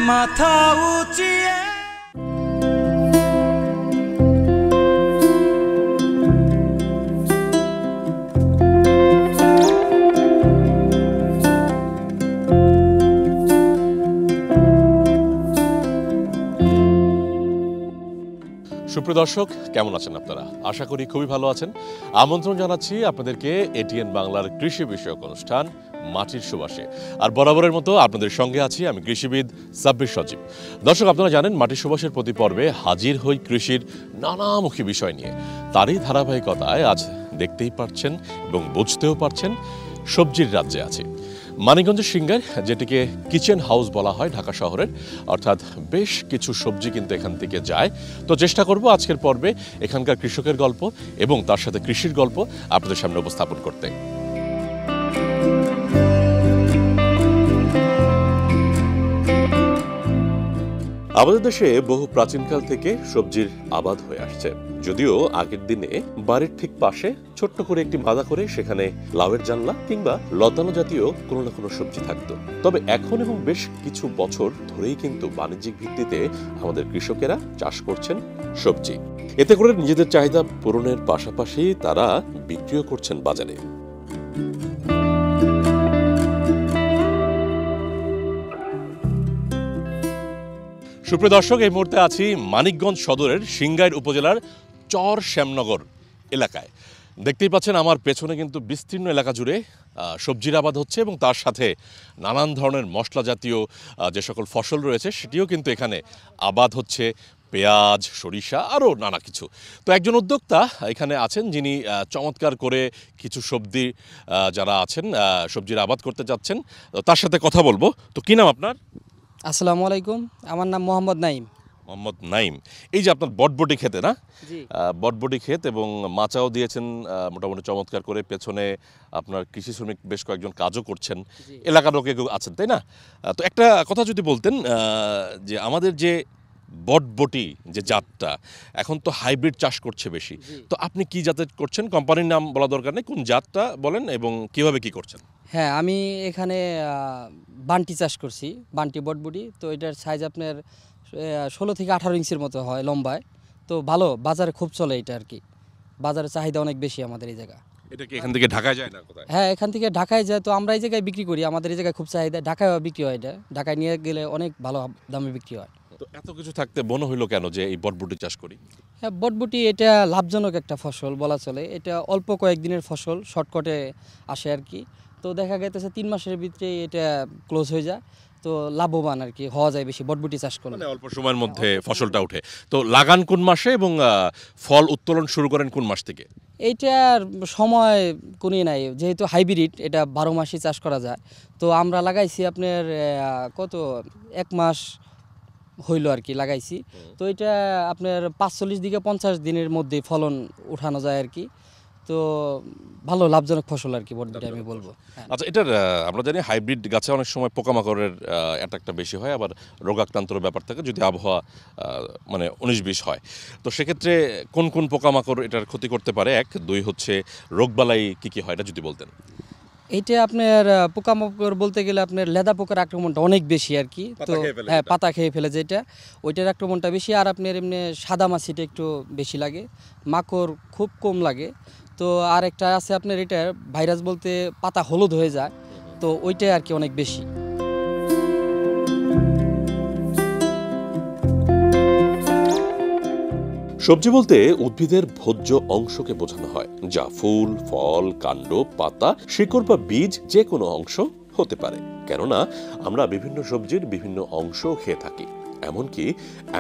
মাথা উঁচিয়ে সুপ্রিয় দর্শক, কেমন আছেন আপনারা? আশা করি খুবই ভালো আছেন। আমন্ত্রণ জানাচ্ছি আপনাদেরকে এটিএন বাংলার কৃষি বিষয়ক অনুষ্ঠান মাটির সুবাসে। আর বরাবরের মতো আপনাদের সঙ্গে আছি আমি কৃষিবিদ সাব্বির সজীব। দর্শক, আপনারা জানেন মাটির সুবাসের প্রতি পর্বে হাজির হই কৃষির নানামুখী বিষয় নিয়ে। তারই ধারাবাহিকতায় আজ দেখতেই পাচ্ছেন এবং বুঝতেও পারছেন সবজির রাজ্যে আছে মানিকগঞ্জের সিংগার, যেটিকে কিচেন হাউস বলা হয় ঢাকা শহরের, অর্থাৎ বেশ কিছু সবজি কিন্তু এখান থেকে যায়। তো চেষ্টা করব আজকের পর্বে এখানকার কৃষকের গল্প এবং তার সাথে কৃষির গল্প আপনাদের সামনে উপস্থাপন করতে। আমাদের দেশে বহু প্রাচীনকাল থেকে সবজির আবাদ হয়ে আসছে। যদিও আগের দিনে বাড়ির ঠিক পাশে ছোট্ট করে একটি বাধা করে সেখানে লাউয়ের জানলা কিংবা লতানো জাতীয় কোনো না কোনো সবজি থাকতো। তবে এখন এবং বেশ কিছু বছর ধরেই কিন্তু বাণিজ্যিক ভিত্তিতে আমাদের কৃষকেরা চাষ করছেন সবজি। এতে করে নিজেদের চাহিদা পূরণের পাশাপাশি তারা বিক্রিও করছেন বাজারে। সুপ্রিয় দর্শক, এই মুহূর্তে আছি মানিকগঞ্জ সদরের সিংগাইর উপজেলার চর শ্যামনগর এলাকায়। দেখতেই পাচ্ছেন আমার পেছনে কিন্তু বিস্তীর্ণ এলাকা জুড়ে সবজির আবাদ হচ্ছে এবং তার সাথে নানান ধরনের মশলা জাতীয় যে সকল ফসল রয়েছে সেটিও কিন্তু এখানে আবাদ হচ্ছে। পেঁয়াজ, সরিষা, আরও নানা কিছু। তো একজন উদ্যোক্তা এখানে আছেন যিনি চমৎকার করে কিছু সবজি যারা আছেন সবজির আবাদ করতে যাচ্ছেন, তার সাথে কথা বলবো। তো কী নাম আপনার? আসসালামু আলাইকুম, আমার নাম মোহাম্মদ নাইম। মোহাম্মদ নাইম, এই যে আপনার বটবটি খেতে না, বটবটি ক্ষেত এবং মাচাও দিয়েছেন মোটামুটি চমৎকার করে। পেছনে আপনার কৃষি শ্রমিক বেশ কয়েকজন কাজও করছেন, এলাকার লোকে আছেন, তাই না? তো একটা কথা যদি বলতেন যে আমাদের যে বটবটি যে জাতটা এখন তো হাইব্রিড চাষ করছে বেশি, তো আপনি কি জাতের করছেন? কোম্পানির নাম বলা দরকার নেই, কোন জাতটা বলেন এবং কিভাবে কি করছেন? হ্যাঁ, আমি এখানে বান্টি চাষ করছি, বান্টি বটবটি। তো এটার সাইজ আপনার 16 থেকে 18 ইঞ্চির মতো হয় লম্বায়। তো ভালো, বাজারে খুব চলে এটা আর কি, বাজারে চাহিদা অনেক বেশি আমাদের এই জায়গা। এটা কি এখান থেকে ঢাকায় যায় না কোথায়? হ্যাঁ, এখান থেকে ঢাকায় যায়। তো আমরা এই জায়গায় বিক্রি করি, আমাদের এই জায়গায় খুব চাহিদা, ঢাকায় বিক্রি হয়। এটা ঢাকায় নিয়ে গেলে অনেক ভালো দামে বিক্রি হয়। তো এত কিছু থাকতে মনে হইলো কেন যে এই বটবটি চাষ করি? হ্যাঁ, বটবটি এটা লাভজনক একটা ফসল বলা চলে। এটা অল্প কয়েকদিনের ফসল, শর্টকাটে আসে আর কি। তো দেখা গেছে 3 মাসের ভিতরে এটা ক্লোজ হয়ে যায়। তো লাভবান আর কি হওয়া যায় বেশি বটবটি চাষ করলে, মানে অল্প সময়ের মধ্যে ফসলটা ওঠে। তো লাগান কোন মাসে এবং ফল উত্তোলন শুরু করেন কোন মাস থেকে? এইটার সময় কোনই নাই, যেহেতু হাইব্রিড এটা 12 মাসই চাষ করা যায়। তো আমরা লাগাইছি আপনার কত 1 মাস হইল আর কি লাগাইছি। তো এটা আপনার 45 থেকে 50 দিনের মধ্যে ফলন উঠানো যায় আর কি। তো ভালো লাভজনক ফসল আর কি বটবটি আমি বলবো। আচ্ছা, এটার আমরা জানি হাইব্রিড গাছে অনেক সময় পোকামাকড়ের অ্যাটাকটা বেশি হয়, আবার রোগাক্রান্তর ব্যাপার থাকে যদি আবহাওয়া মানে 19-20 হয়। তো সেক্ষেত্রে কোন কোন পোকামাকড় এটার ক্ষতি করতে পারে? 1, 2 হচ্ছে রোগবালাই কী কী হয় এটা যদি বলতেন। এইটা আপনার পোকামাকড় বলতে গেলে আপনার লেদা পোকার আক্রমণটা অনেক বেশি আর কি। তো হ্যাঁ, পাতা খেয়ে ফেলে যেটা, ওইটার আক্রমণটা বেশি। আর আপনার এমনি সাদা মাছিটা একটু বেশি লাগে, মাকড় খুব কম লাগে। তো আর একটা আছে আপনার এটা ভাইরাস বলতে পাতা হলুদ হয়ে যায়, তো ওইটাই আর কি অনেক বেশি। সবজি বলতে উদ্ভিদের ভোজ্য অংশকে বোঝানো হয়, যা ফুল, ফল, কাণ্ড, পাতা, শিকড় বা বীজ যে কোনো অংশ হতে পারে। কেননা আমরা বিভিন্ন সবজির বিভিন্ন অংশ খেয়ে থাকি। এমনকি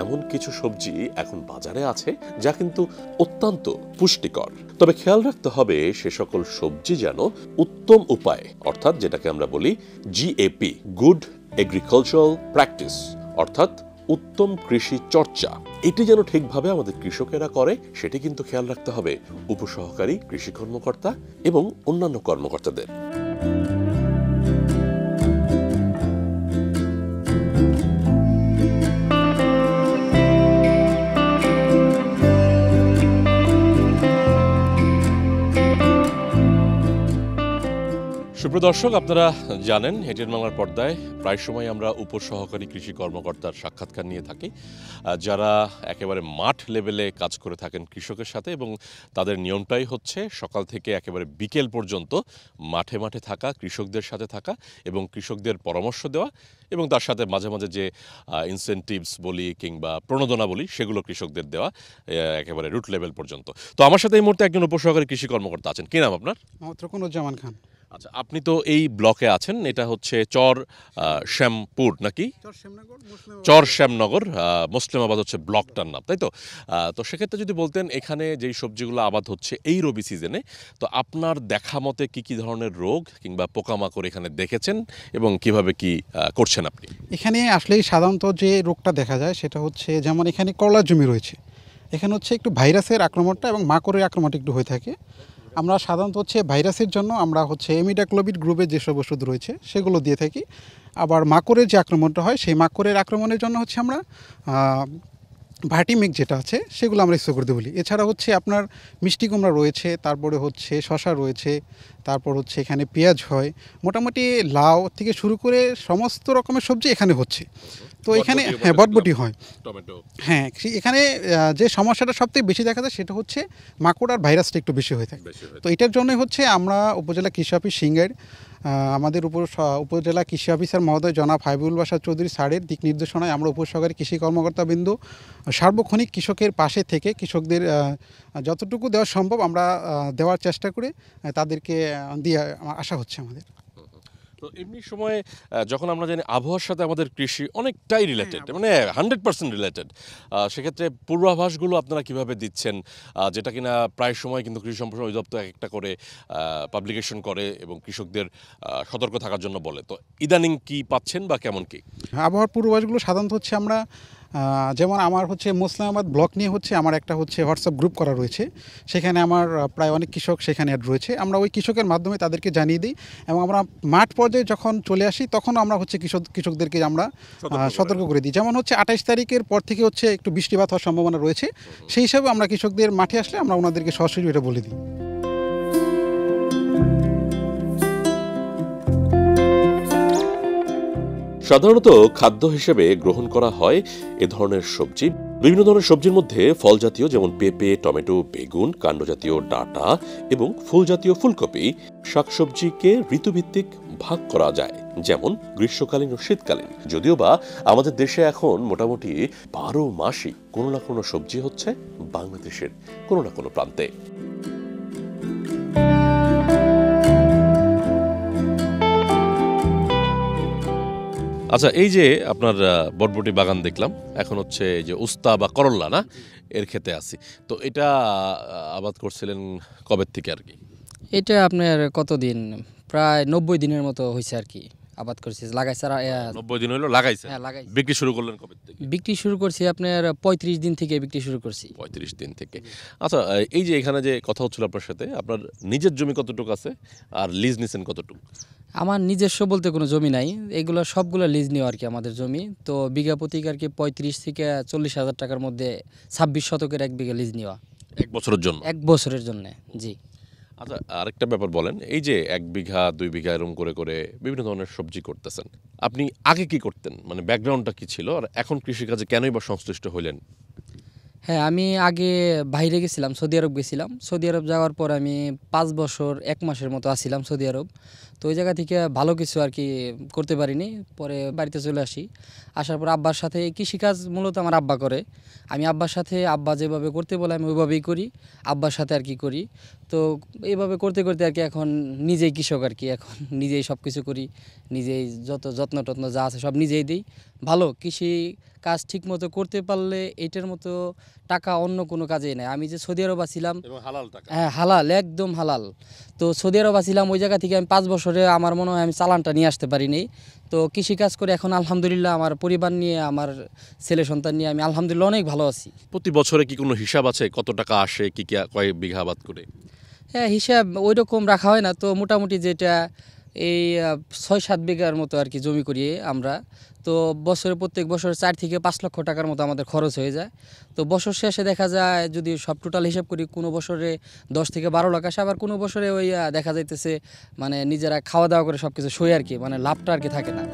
এমন কিছু সবজি এখন বাজারে আছে যা কিন্তু অত্যন্ত পুষ্টিকর। তবে খেয়াল রাখতে হবে সে সকল সবজি যেন উত্তম উপায়, অর্থাৎ যেটাকে আমরা বলি GAP, গুড এগ্রিকালচারাল প্র্যাকটিস, অর্থাৎ উত্তম কৃষি চর্চা, এটি যেন ঠিকভাবে আমাদের কৃষকেরা করে সেটি কিন্তু খেয়াল রাখতে হবে উপসহকারী কৃষি কর্মকর্তা এবং অন্যান্য কর্মকর্তাদের। সুপ্রিয় সুপ্রিয় দর্শক, আপনারা জানেন এটিএন বাংলার পর্দায় প্রায় সময় আমরা উপসহকারী কৃষি কর্মকর্তার সাক্ষাৎকার নিয়ে থাকি, যারা একেবারে মাঠ লেভেলে কাজ করে থাকেন কৃষকের সাথে, এবং তাদের নিয়মটাই হচ্ছে সকাল থেকে একেবারে বিকেল পর্যন্ত মাঠে মাঠে থাকা, কৃষকদের সাথে থাকা এবং কৃষকদের পরামর্শ দেওয়া, এবং তার সাথে মাঝে মাঝে যে ইনসেনটিভস বলি কিংবা প্রণোদনা বলি সেগুলো কৃষকদের দেওয়া, একেবারে রুট লেভেল পর্যন্ত। তো আমার সাথে এই মুহূর্তে একজন উপসহকারী কৃষি কর্মকর্তা আছেন। কী নাম আপনার? মোহাম্মদ রকুনুজ্জামান খান। আচ্ছা, আপনি তো এই ব্লকে আছেন, এটা হচ্ছে চর শ্যামপুর নাকি চর শ্যামনগর, মুসলিমাবাদ হচ্ছে ব্লকটার নাম, তাই তো? তো সেক্ষেত্রে যদি বলতেন এখানে যেই সবজিগুলো আবাদ হচ্ছে এই রবি সিজনে, তো আপনার দেখা মতে কি কি ধরনের রোগ কিংবা পোকামাকড় এখানে দেখেছেন এবং কিভাবে কি করছেন আপনি? এখানে আসলেই সাধারণত যে রোগটা দেখা যায় সেটা হচ্ছে, যেমন এখানে করলার জমি রয়েছে, এখানে হচ্ছে একটু ভাইরাসের আক্রমণটা এবং মাকড়ের আক্রমণটা একটু হয়ে থাকে। আমরা সাধারণত হচ্ছে ভাইরাসের জন্য আমরা হচ্ছে ইমিডাক্লোপিড গ্রুপের যেসব ওষুধ রয়েছে সেগুলো দিয়ে থাকি। আবার মাকড়ের যে আক্রমণটা হয় সেই মাকড়ের আক্রমণের জন্য হচ্ছে আমরা ভার্টিমিক যেটা আছে সেগুলো আমরা স্প্রে করতে বলি। এছাড়া হচ্ছে আপনার মিষ্টি কুমড়া রয়েছে, তারপরে হচ্ছে শশা রয়েছে, তারপর হচ্ছে এখানে পেঁয়াজ হয়, মোটামুটি লাউ থেকে শুরু করে সমস্ত রকমের সবজি এখানে হচ্ছে। তো এখানে বটবটি হয়, টমেটো। হ্যাঁ, এখানে যে সমস্যাটা সবথেকে বেশি দেখা যায় সেটা হচ্ছে মাকড় আর ভাইরাসটা একটু বেশি হয়ে থাকে। তো এটার জন্যই হচ্ছে আমরা উপজেলা কৃষি অফিস সিঙ্গার, আমাদের উপজেলা কৃষি অফিসার মহোদয় জনাব হাবিবুল বাশার চৌধুরী স্যারের দিক নির্দেশনায় আমরা উপসহকারী কৃষি কর্মকর্তাবৃন্দ সার্বক্ষণিক কৃষকের পাশে থেকে কৃষকদের যতটুকু দেওয়া সম্ভব আমরা দেওয়ার চেষ্টা করে তাদেরকে দিয়ে আসা হচ্ছে আমাদের। তো এমনি সময়ে যখন আমরা জানি আবহাওয়ার সাথে আমাদের কৃষি অনেকটাই রিলেটেড, মানে 100% রিলেটেড, সেক্ষেত্রে পূর্বাভাসগুলো আপনারা কিভাবে দিচ্ছেন, যেটা কিনা প্রায় সময় কিন্তু কৃষি সম্প্রসারণ অধিদপ্তর একটা করে পাবলিকেশন করে এবং কৃষকদের সতর্ক থাকার জন্য বলে। তো ইদানিং কি পাচ্ছেন বা কেমন কি? আবহাওয়ার পূর্বাভাসগুলো সাধারণত হচ্ছে আমরা যেমন আমার হচ্ছে মুসলিমাবাদ ব্লক নিয়ে হচ্ছে আমার একটা হচ্ছে হোয়াটসঅ্যাপ গ্রুপ করা রয়েছে, সেখানে আমার প্রায় অনেক কৃষক সেখানে অ্যাড রয়েছে। আমরা ওই কৃষকের মাধ্যমে তাদেরকে জানিয়ে দিই এবং আমরা মাঠ পর্যায়ে যখন চলে আসি তখন আমরা হচ্ছে কৃষকদেরকে আমরা সতর্ক করে দিই। যেমন হচ্ছে 28 তারিখের পর থেকে হচ্ছে একটু বৃষ্টিপাত হওয়ার সম্ভাবনা রয়েছে, সেই হিসাবে আমরা কৃষকদের মাঠে আসলে আমরা ওনাদেরকে সরাসরি এটা বলে দিই। সাধারণত খাদ্য হিসেবে গ্রহণ করা হয় এ ধরনের সবজি। বিভিন্ন ধরনের সবজির মধ্যে ফল জাতীয় যেমন পেঁপে, টমেটো, বেগুন, কাণ্ডজাতীয় ডাঁটা এবং ফুল জাতীয় ফুলকপি, শাকসবজিকে ঋতুভিত্তিক ভাগ করা যায়, যেমন গ্রীষ্মকালীন ও শীতকালীন। যদিও বা আমাদের দেশে এখন মোটামুটি 12 মাসই কোনো না কোনো সবজি হচ্ছে বাংলাদেশের কোনো না কোনো প্রান্তে। আচ্ছা, এই যে আপনার বটবটি বাগান দেখলাম, এখন হচ্ছে এই যে উস্তা বা করল্লা না, এর খেতে আসি, তো এটা আবাদ করছিলেন কবে থেকে আর কি? এটা আপনার কতদিন, প্রায় 90 দিনের মতো হয়েছে আর কি আবাদ করছি, লাগাইছে। 90 দিন হলো লাগাইছে? হ্যাঁ, লাগাইছি। বিক্রি শুরু করলেন কবে থেকে? বিক্রি শুরু করছি আপনার 35 দিন থেকে বিক্রি শুরু করছি। 35 দিন থেকে। আচ্ছা, এই যে এখানে যে কথা হচ্ছিল আপনার সাথে, আপনার নিজের জমি কতটুকু আছে আর লিজ নিছেন কতটুকু? আমার নিজস্ব বলতে কোনো জমি নাই, এগুলো সবগুলো লিজ নেওয়া আর কি আমাদের জমি। তো বিঘা প্রতি আর কি 35 থেকে 40 হাজার টাকার মধ্যে 26 শতকের 1 বিঘা লিজ নেওয়া 1 বছরের জন্য? 1 বছরের জন্য, জি। আচ্ছা, আরেকটা ব্যাপার বলেন, এই যে 1 বিঘা 2 বিঘা এরকম করে করে বিভিন্ন ধরনের সবজি করতেছেন, আপনি আগে কি করতেন, মানে ব্যাকগ্রাউন্ডটা কি ছিল, আর এখন কৃষিকাজে কেনই বা সংশ্লিষ্ট হইলেন? হ্যাঁ, আমি আগে বাইরে গেছিলাম, সৌদি আরব গেছিলাম। সৌদি আরব যাওয়ার পর আমি 5 বছর 1 মাসের মতো আসছিলাম সৌদি আরব। তো ওই জায়গা থেকে ভালো কিছু আর কি করতে পারিনি, পরে বাড়িতে চলে আসি। আসার পর আব্বার সাথে কৃষিকাজ মূলত আমার আব্বা করে, আমি আব্বার সাথে আব্বা যেভাবে করতে বলে আমি ওইভাবেই করি, আব্বার সাথে আর কি করি। তো এইভাবে করতে করতে আর কি এখন নিজেই কৃষক আর কি, এখন নিজেই সব কিছু করি, নিজেই যত যত্ন টত্ন যা আছে সব নিজেই দিই। ভালো কৃষি কাজ ঠিক মতো করতে পারলে এটার মতো টাকা অন্য কোনো কাজেই নেই। আমি যে সৌদি আরব ছিলাম, হ্যাঁ হালাল, একদম হালাল। তো সৌদি আরব ছিলাম, ওই জায়গা থেকে আমি 5 বছরে আমার মনে হয় আমি চালানটা নিয়ে আসতে পারিনি। তো কৃষিকাজ করে এখন আলহামদুলিল্লাহ আমার পরিবার নিয়ে, আমার ছেলে সন্তান নিয়ে আমি আলহামদুলিল্লাহ অনেক ভালো আছি। প্রতি বছরে কি কোনো হিসাব আছে, কত টাকা আসে, কি কয় বিঘা আবাদ করে? হ্যাঁ, হিসাব ওই রকম রাখা হয় না, তো মোটামুটি যেটা এই 6-7 বিঘার মতো আর কি জমি করি আমরা। তো তো প্রত্যেক বছর 4 থেকে 5 লক্ষ টাকার মতো আমাদের খরচ হয়ে যায়। তো বছর শেষে দেখা যায় যদি সব টোটাল হিসাব করি কোনো বছরে 10 থেকে 12 লাখ আসে, আবার কোনো বছরে ওই দেখা যাইতেছে মানে নিজেরা খাওয়া দাওয়া করে সব কিছু সই আর কি, মানে লাভটা আর কি থাকে না।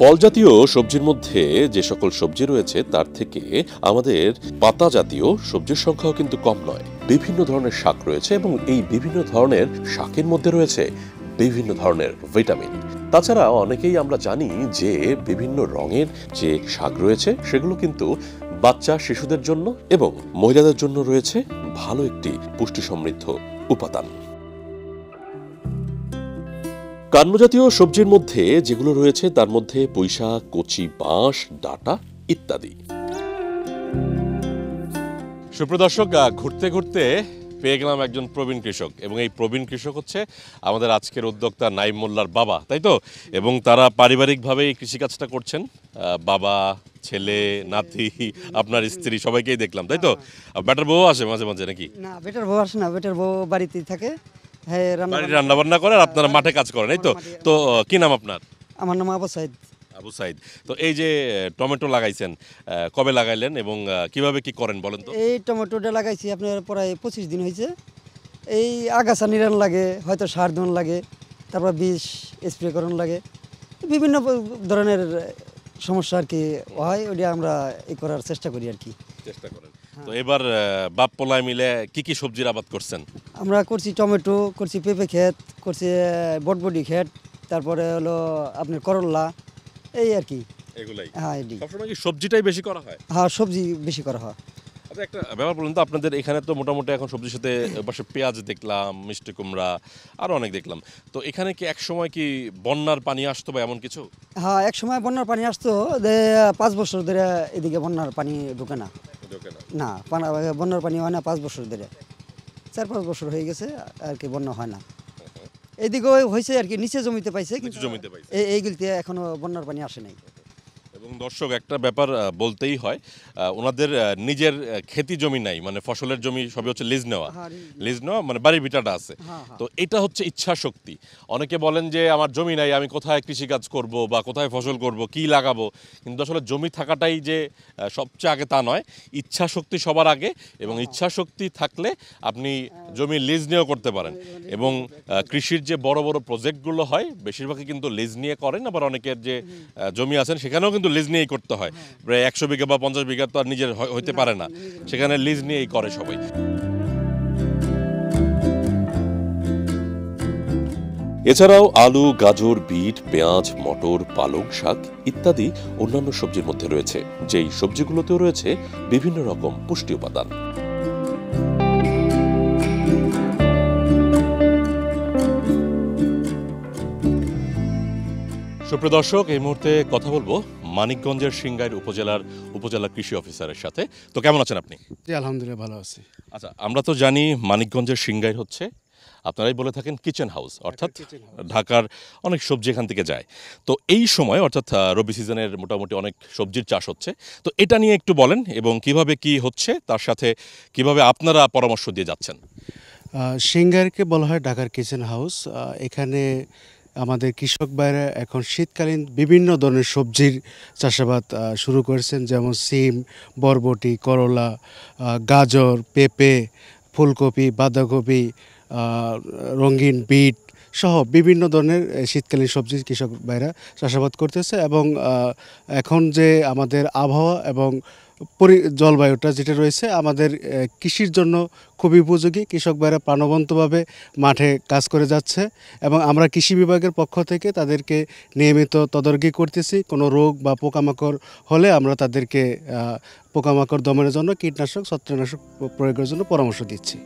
ফল জাতীয় সবজির মধ্যে যে সকল সবজি রয়েছে তার থেকে আমাদের পাতা জাতীয় সবজির সংখ্যাও কিন্তু কম নয়। বিভিন্ন ধরনের শাক রয়েছে এবং এই বিভিন্ন ধরনের শাকের মধ্যে রয়েছে বিভিন্ন ধরনের ভিটামিন। তাছাড়া অনেকেই আমরা জানি যে বিভিন্ন রঙের যে শাক রয়েছে সেগুলো কিন্তু বাচ্চা শিশুদের জন্য এবং মহিলাদের জন্য রয়েছে ভালো একটি পুষ্টি সমৃদ্ধ উপাদান। কান্ডজাতীয় সবজির মধ্যে যেগুলো রয়েছে তার মধ্যে পুঁইশাক, কচি বাঁশ, ডাঁটা ইত্যাদি। সুপ্রদর্শক, ঘুরতে ঘুরতে পেয়ে গেলাম একজন প্রবীণ কৃষক, এবং এই প্রবীণ কৃষক হচ্ছে আমাদের আজকের উদ্যোক্তা নাইম মোল্লার বাবা, তাই তো? এবং তারা পারিবারিকভাবে এই কৃষিকাজটা করছেন। বাবা, ছেলে, নাতি, আপনার স্ত্রী সবাইকেই দেখলাম, তাই তো? বেটার বউ আসে মাঝে মাঝে নাকি? না, বেটার বউ আসে না, বেটার বউ বাড়িতেই থাকে। হ্যাঁ, রান্না বান্না করে আর আপনারা মাঠে কাজ করেন, এই তো? তো কি নাম আপনার? আমার নাম আবু সাইদ। আবু সাইদ। তো এই যে টমেটো লাগাইছেন, কবে লাগাইলেন এবং কিভাবে কি করেন বলেন তো? এই টমেটোটা লাগাইছি আপনার প্রায় 25 দিন হয়েছে। এই আগাছা নিরান লাগে, হয়তো সার ধন লাগে, তারপর বিষ স্প্রে করন লাগে, বিভিন্ন ধরনের সমস্যা আর কি হয়, ওইটা আমরা এই করার চেষ্টা করি আর কি। চেষ্টা করেন। তো এবার বাপ পোলায় মিলে কি কি সবজির আবাদ করছেন? আমরা করছি টমেটো, করছি পেঁপে ক্ষেত, করছি বটবটি ক্ষেত, তারপরে হলো আপনার করল্লা, এই আর কি। এগুলাই? হ্যাঁ, এটি। সবসময় কি সবজিটাই বেশি করা হয়? হ্যাঁ, সবজি বেশি করা হয়। আচ্ছা, একটা ব্যাপার বলুন তো, আপনাদের এখানে তো মোটামুটি এখন সবজির সাথে পাশে পেঁয়াজ দেখলাম, মিষ্টি কুমড়া, আরও অনেক দেখলাম। তো এখানে কি এক সময় কি বন্যার পানি আসতো বা এমন কিছু? হ্যাঁ, এক সময় বন্যার পানি আসতো, 5 বছর ধরে এদিকে বন্যার পানি ঢুকে না। না, বন্যার পানি হয় না 5 বছর ধরে, 4-5 বছর হয়ে গেছে আর কি বন্যা হয় না। এদিকে হয়েছে আর কি, নিচে জমিতে পাইছে, কিন্তু এইগুলিতে এখনো বন্যার পানি আসে নাই। এবং দর্শক, একটা ব্যাপার বলতেই হয়, ওনাদের নিজের খেতি জমি নাই, মানে ফসলের জমি সবই হচ্ছে লিজ নেওয়া। লিজ নেওয়া মানে বাড়ির ভিটাটা আছে। তো এটা হচ্ছে ইচ্ছা শক্তি। অনেকে বলেন যে আমার জমি নাই, আমি কোথায় কৃষিকাজ করব বা কোথায় ফসল করব, কি লাগাবো, কিন্তু আসলে জমি থাকাটাই যে সবচেয়ে আগে তা নয়, ইচ্ছা শক্তি সবার আগে। এবং ইচ্ছা শক্তি থাকলে আপনি জমি লিজ নিয়েও করতে পারেন। এবং কৃষির যে বড় বড় প্রজেক্টগুলো হয় বেশিরভাগই কিন্তু লিজ নিয়ে করেন, আবার অনেকের যে জমি আছেন সেখানেও কিন্তু লিজ নিয়েই করতে হয়। প্রায় 100 বিঘা বা 50 বিঘা তো আর নিজের হইতে পারে না, সেখানে লিজ নিয়েই করে সবাই। এছাড়াও আলু, গাজর, বিট, পেঁয়াজ, মটর, পালং শাক ইত্যাদি অন্যান্য সবজির মধ্যে রয়েছে, যেই সবজিগুলোতেও রয়েছে বিভিন্ন রকম পুষ্টি উপাদান। সুপ্রিয় দর্শক, এই মুহূর্তে কথা বলবো মানিকগঞ্জের সিংগাইর উপজেলা কৃষি অফিসারের সাথে। তো কেমন আছেন আপনি? জি, আলহামদুলিল্লাহ ভালো আছি। আচ্ছা, আমরা তো জানি মানিকগঞ্জের সিংগাইর হচ্ছে, আপনারাই বলে থাকেন, কিচেন হাউস, অর্থাৎ ঢাকার অনেক সবজি এখান থেকে যায়। তো এই সময় অর্থাৎ রবি সিজনের মোটামুটি অনেক সবজির চাষ হচ্ছে। তো এটা নিয়ে একটু বলেন এবং কিভাবে কি হচ্ছে, তার সাথে কিভাবে আপনারা পরামর্শ দিয়ে যাচ্ছেন। সিংগাইরকে বলা হয় ঢাকার কিচেন হাউস। এখানে আমাদের কৃষক ভাইরা এখন শীতকালীন বিভিন্ন ধরনের সবজির চাষাবাদ শুরু করেছেন, যেমন সিম, বরবটি, করলা, গাজর, পেঁপে, ফুলকপি, বাঁধাকপি, রঙিন বিট সহ বিভিন্ন ধরনের শীতকালীন সবজি কৃষক ভাইরা চাষাবাদ করতেছে। এবং এখন যে আমাদের আবহাওয়া এবং জলবায়ুটা যেটা রয়েছে আমাদের কৃষির জন্য খুবই উপযোগী। কৃষক ভাইরা প্রাণবন্তভাবে মাঠে কাজ করে যাচ্ছে এবং আমরা কৃষি বিভাগের পক্ষ থেকে তাদেরকে নিয়মিত তদারকি করতেছি। কোনো রোগ বা পোকামাকড় হলে আমরা তাদেরকে পোকামাকড় দমনের জন্য কীটনাশক, ছত্রাকনাশক প্রয়োগের জন্য পরামর্শ দিচ্ছি।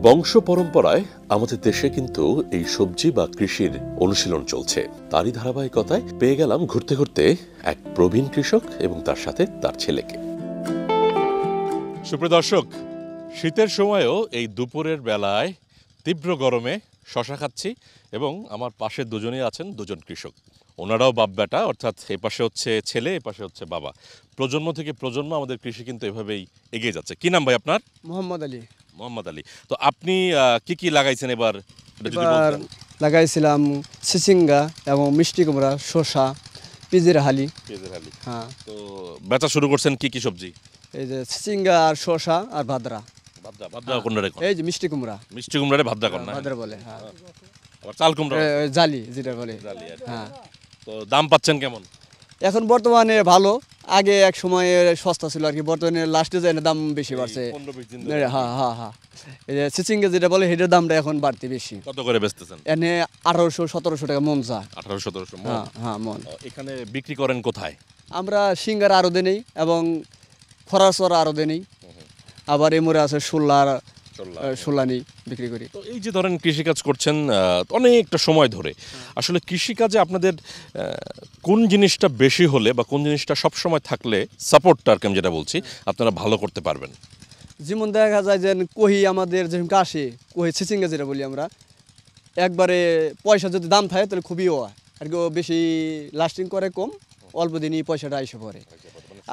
বংশ পরম্পরায় আমাদের দেশে কিন্তু এই সবজি বা কৃষির অনুশীলন চলছে। তারই ধারাবাহিকতায় পেয়ে গেলাম ঘুরতে ঘুরতে এক প্রবীণ কৃষক এবং তার সাথে তার ছেলেকে। সুপ্রিয় দর্শক, শীতের সময়ও এই দুপুরের বেলায় তীব্র গরমে শশা খাচ্ছি এবং আমার পাশে দুজনেই আছেন দুজন কৃষক। ওনারাও বাপ বেটা, অর্থাৎ এ পাশে হচ্ছে ছেলে, এ পাশে হচ্ছে বাবা। প্রজন্ম থেকে প্রজন্ম আমাদের কৃষি কিন্তু এভাবেই এগিয়ে যাচ্ছে। কি নাম ভাই আপনার? মোহাম্মদ আলী। মোহাম্মদ আলী। তো আপনি কি কি লাগাইছেন এবার? এটা যদি এবার বলতেন। লাগাইছিলাম চিচিঙ্গা এবং মিষ্টি কুমড়া, শসা, পিজের হালি। পেঁয়াজের হালি। হ্যাঁ, তো বেচা শুরু করছেন কি কি সবজি? এই যে চিচিঙ্গা আর শসা আর ভাদ্রা। ভাদ্রা, ভাদ্রা কোনটা রেখো? এই যে মিষ্টি কুমড়া, মিষ্টি কুমড়ারে ভাদ্রা কর না? ভাদ্রা বলে। হ্যাঁ, আবার চাল কুমড়া, জালি যেটা বলে। জালি আর কি। হ্যাঁ, তো দাম পাচ্ছেন কেমন? এখন বর্তমানে ভালো। আগে এক সময় সস্তা ছিল আর কি, বর্তমানে লাস্টে যায় দাম বেশি বাড়ছে। 15-20 দিন হ্যাঁ হ্যাঁ হ্যাঁ, এই যে চিচিঙ্গা যেটা বলে সেটার দামটা এখন বাড়তি বেশি। কত করে বেচতেছেন? এনে 1800-1700 টাকা মন যা। 1800-1700 মণ। হ্যাঁ হ্যাঁ মন। এখানে বিক্রি করেন কোথায়? আমরা সিঙ্গার আরো দেই এবং ফরাসর আরো দেই, আবার এমরে আছে সোলানি বিক্রি করি। তো এই যে ধরেন কৃষিকাজ করছেন অনেকটা সময় ধরে, আসলে কৃষিকাজে আপনাদের কোন জিনিসটা বেশি হলে বা কোন জিনিসটা সব সময় থাকলে সাপোর্টটা আর কি আমি যেটা বলছি আপনারা ভালো করতে পারবেন? যেমন দেখা যায় যে কহি আমাদের যেরকম আসে, কহি চিচিঙ্গা যেটা বলি আমরা, একবারে পয়সা যদি দাম থাকে তাহলে খুবই হয় আর কি, ও বেশি লাস্টিং করে কম, অল্প দিনই পয়সাটা এসে পড়ে,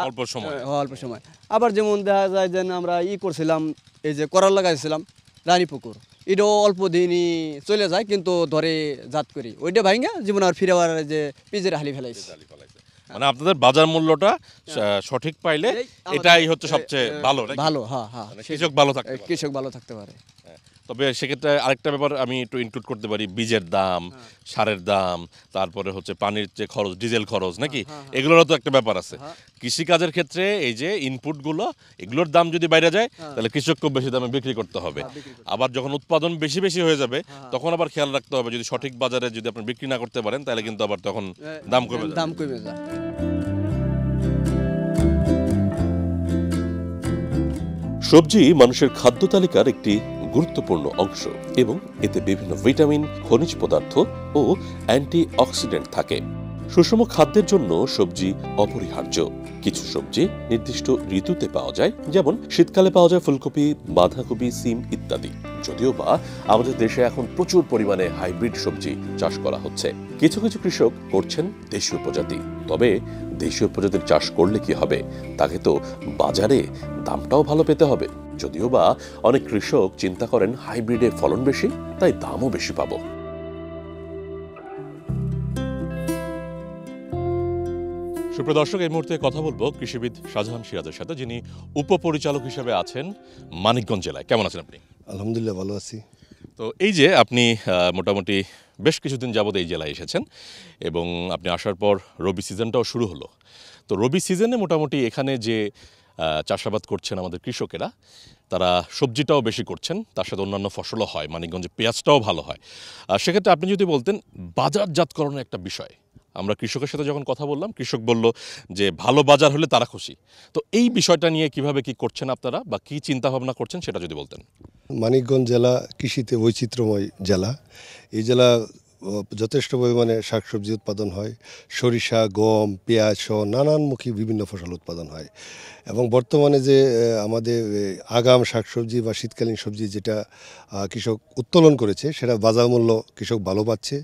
অল্প সময়। অল্প সময়। আবার যেমন দেখা যায় যে আমরা করছিলাম, এই যে করার লাগাইছিলাম রানীপুকুর, এটাও অল্প দিনই চলে যায় কিন্তু ধরে জাত করি ওইটা ভাইঙ্গা যেমন আর ফিরে আবার যে পিজের হালি ফেলাইছে। মানে আপনাদের বাজার মূল্যটা সঠিক পাইলে এটাই হচ্ছে সবচেয়ে ভালো, নাকি? ভালো, হ্যাঁ হ্যাঁ, মানে কৃষক ভালো থাকতে পারে। কৃষক ভালো থাকতে পারে। তবে সেক্ষেত্রে আরেকটা ব্যাপার আমি একটু ইনক্লুড করতে পারি, বীজের দাম, সারের দাম, তারপরে হচ্ছে পানির যে খরচ, ডিজেল খরচ, নাকি এগুলোরও তো একটা ব্যাপার আছে। কৃষিকাজের ক্ষেত্রে এই যে ইনপুটগুলো, এগুলোর দাম যদি বাইরে যায় তাহলে কৃষককে বেশি দামে বিক্রি করতে হবে। আবার যখন উৎপাদন বেশি বেশি হয়ে যাবে তখন আবার খেয়াল রাখতে হবে, যদি সঠিক বাজারে যদি আপনি বিক্রি না করতে পারেন তাহলে কিন্তু আবার তখন দাম কমে যাবে। দাম কমে যায়। সবজি মানুষের খাদ্য তালিকার একটি গুরুত্বপূর্ণ অংশ এবং এতে বিভিন্ন ভিটামিন, খনিজ পদার্থ ও অ্যান্টিঅক্সিডেন্ট থাকে। সুষম খাদ্যের জন্য সবজি অপরিহার্য। কিছু সবজি নির্দিষ্ট ঋতুতে পাওয়া যায়, যেমন শীতকালে পাওয়া যায় ফুলকপি, বাঁধাকপি, সিম ইত্যাদি। যদিও বা আমাদের দেশে এখন প্রচুর পরিমাণে হাইব্রিড সবজি চাষ করা হচ্ছে। কিছু কিছু কৃষক করছেন দেশীয় প্রজাতি। তবে দেশীয় প্রজাতির চাষ করলে কি হবে? তাকে তো বাজারে দামটাও ভালো পেতে হবে। যদিও বা অনেক কৃষক চিন্তা করেন হাইব্রিডে ফলন বেশি, তাই দামও বেশি পাবো। সুপ্রিয় দর্শক, এই মুহূর্তে কথা বলবো কৃষিবিদ শাহজাহান সিরাজের সাথে, যিনি উপপরিচালক হিসেবে আছেন মানিকগঞ্জ জেলায়। কেমন আছেন আপনি? আলহামদুলিল্লাহ, ভালো আছি। তো এই যে আপনি মোটামুটি বেশ কিছুদিন যাবত এই জেলায় এসেছেন এবং আপনি আসার পর রবি সিজনটাও শুরু হলো। তো রবি সিজনে মোটামুটি এখানে যে চাষাবাদ করছেন আমাদের কৃষকেরা, তারা সবজিটাও বেশি করছেন, তার সাথে অন্যান্য ফসলও হয়, মানিকগঞ্জে পেঁয়াজটাও ভালো হয়। সেক্ষেত্রে আপনি যদি বলতেন বাজারজাতকরণের একটা বিষয়, আমরা কৃষকের সাথে যখন কথা বললাম, কৃষক বলল যে ভালো বাজার হলে তারা খুশি। তো এই বিষয়টা নিয়ে কিভাবে কি করছেন আপনারা বা কি চিন্তা ভাবনা করছেন সেটা যদি বলতেন। মানিকগঞ্জ জেলা কৃষিতে বৈচিত্র্যময় জেলা। এই জেলা যথেষ্ট পরিমাণে শাকসবজি উৎপাদন হয়, সরিষা, গম, পেঁয়াজ সহ নানানমুখী বিভিন্ন ফসল উৎপাদন হয়। এবং বর্তমানে যে আমাদের আগাম শাকসবজি বা শীতকালীন সবজি যেটা কৃষক উত্তোলন করেছে, সেটা বাজার মূল্য কৃষক ভালো পাচ্ছে।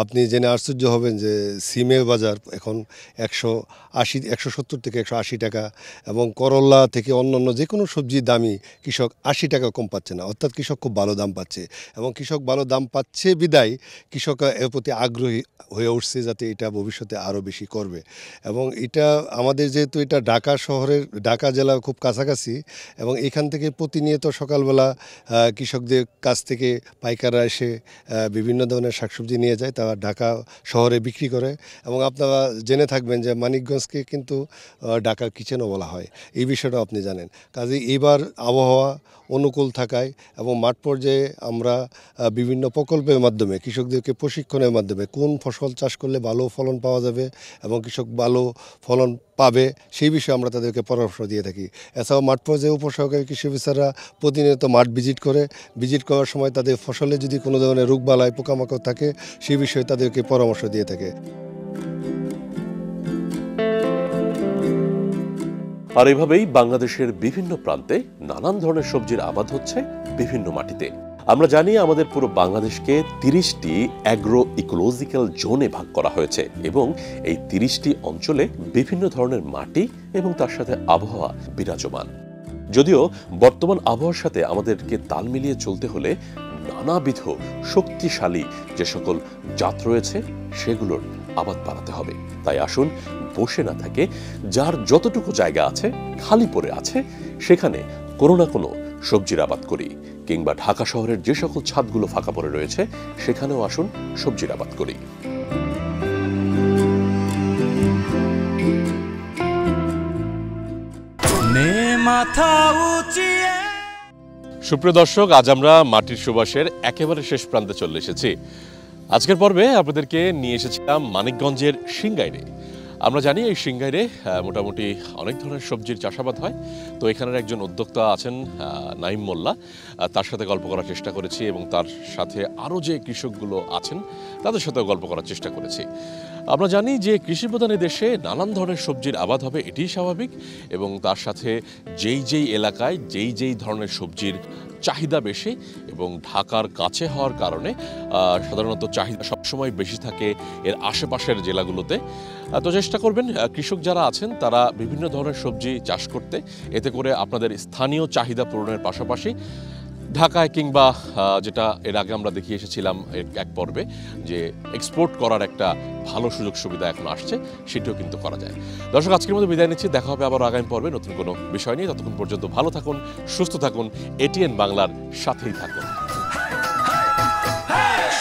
আপনি জেনে আশ্চর্য হবেন যে সিমের বাজার এখন 170 থেকে 180 টাকা, এবং করলা থেকে অন্যান্য যে কোনো সবজির দামই কৃষক 80 টাকা কম পাচ্ছে না। অর্থাৎ কৃষক খুব ভালো দাম পাচ্ছে, এবং কৃষক ভালো দাম পাচ্ছে বিদায় কৃষক এর প্রতি আগ্রহী হয়ে উঠছে যাতে এটা ভবিষ্যতে আরও বেশি করবে। এবং এটা আমাদের যেহেতু এটা ঢাকা জেলা খুব কাছাকাছি, এবং এখান থেকে প্রতিনিয়ত সকালবেলা কৃষকদের কাছ থেকে পাইকাররা এসে বিভিন্ন ধরনের শাকসবজি নিয়ে যায়, তারা ঢাকা শহরে বিক্রি করে। এবং আপনারা জেনে থাকবেন যে মানিকগঞ্জকে কিন্তু ঢাকার কিচেনও বলা হয়, এই বিষয়টা আপনি জানেন। কাজে এবার আবহাওয়া অনুকূল থাকায় এবং মাঠ পর্যায়ে আমরা বিভিন্ন প্রকল্পের মাধ্যমে কৃষকদেরকে প্রশিক্ষণের মাধ্যমে কোন ফসল চাষ করলে ভালো ফলন পাওয়া যাবে এবং কৃষক ভালো ফলন পাবে সেই বিষয়ে আমরা তাদেরকে পরামর্শ দিয়ে থাকি। এছাড়াও মাঠ পর্যায়ে উপসহকারী কৃষি অফিসাররা প্রতিনিয়ত মাঠ ভিজিট করার সময় তাদের ফসলে যদি কোনো ধরনের রোগবালাই, পোকামাকড় থাকে সেই বিষয়ে তাদেরকে পরামর্শ দিয়ে থাকে। আর এভাবেই বাংলাদেশের বিভিন্ন প্রান্তে নানান ধরনের সবজির আবাদ হচ্ছে বিভিন্ন মাটিতে। আমরা জানি আমাদের পুরো বাংলাদেশকে 30টি অ্যাগ্রো ইকোলজিক্যাল জোনে ভাগ করা হয়েছে এবং এই 30টি অঞ্চলে বিভিন্ন ধরনের মাটি এবং তার সাথে আবহাওয়া বিরাজমান। যদিও বর্তমান আবহাওয়ার সাথে আমাদেরকে তাল মিলিয়ে চলতে হলে নানাবিধ শক্তিশালী যে সকল জাত রয়েছে সেগুলোর আবাদ বাড়াতে হবে। তাই আসুন বসে না থাকে, যার যতটুকু জায়গা আছে খালি পড়ে আছে সেখানে কোনো না কোনো সবজির আবাদ করি, কিংবা ঢাকা শহরের যে সকল ছাদগুলো ফাঁকা পড়ে রয়েছে সেখানেও আসুন সবজির আবাদ করি। সুপ্রিয় দর্শক, আজ আমরা মাটির সুবাসের একেবারে শেষ প্রান্তে চলে এসেছি। আজকের পর্বে আপনাদেরকে নিয়ে এসেছিলাম মানিকগঞ্জের সিংগাইরে। আমরা জানি এই সিংগাইরে মোটামুটি অনেক ধরনের সবজির চাষাবাদ হয়। তো এখানের একজন উদ্যোক্তা আছেন নাইম মোল্লা, তার সাথে গল্প করার চেষ্টা করেছি এবং তার সাথে আরও যে কৃষকগুলো আছেন তাদের সাথেও গল্প করার চেষ্টা করেছি। আমরা জানি যে কৃষিপ্রধান দেশে নানান ধরনের সবজির আবাদ হবে, এটিই স্বাভাবিক, এবং তার সাথে যেই এলাকায় যেই ধরনের সবজির চাহিদা বেশি এবং ঢাকার কাছে হওয়ার কারণে সাধারণত চাহিদা সবসময় বেশি থাকে এর আশেপাশের জেলাগুলোতে। তো চেষ্টা করবেন কৃষক যারা আছেন তারা বিভিন্ন ধরনের সবজি চাষ করতে, এতে করে আপনাদের স্থানীয় চাহিদা পূরণের পাশাপাশি ঢাকায় কিংবা যেটা এর আগে আমরা দেখিয়ে এসেছিলাম এক পর্বে যে এক্সপোর্ট করার একটা ভালো সুযোগ সুবিধা এখন আসছে, সেটিও কিন্তু করা যায়। দর্শক, আজকের মধ্যে বিদায় নিচ্ছি, দেখা হবে আবার আগামী পর্বে নতুন কোনো বিষয় নিয়ে। ততক্ষণ পর্যন্ত ভালো থাকুন, সুস্থ থাকুন, এটিএন বাংলার সাথেই থাকুন।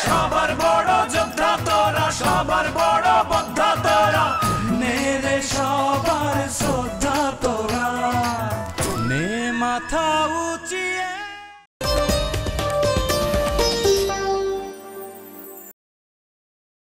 সবার বড় যোদ্ধা তোরা, সবার বড় যোদ্ধা তোরা, নেরে সবার শ্রদ্ধা তোরা, নে মাথা উঁচিয়ে।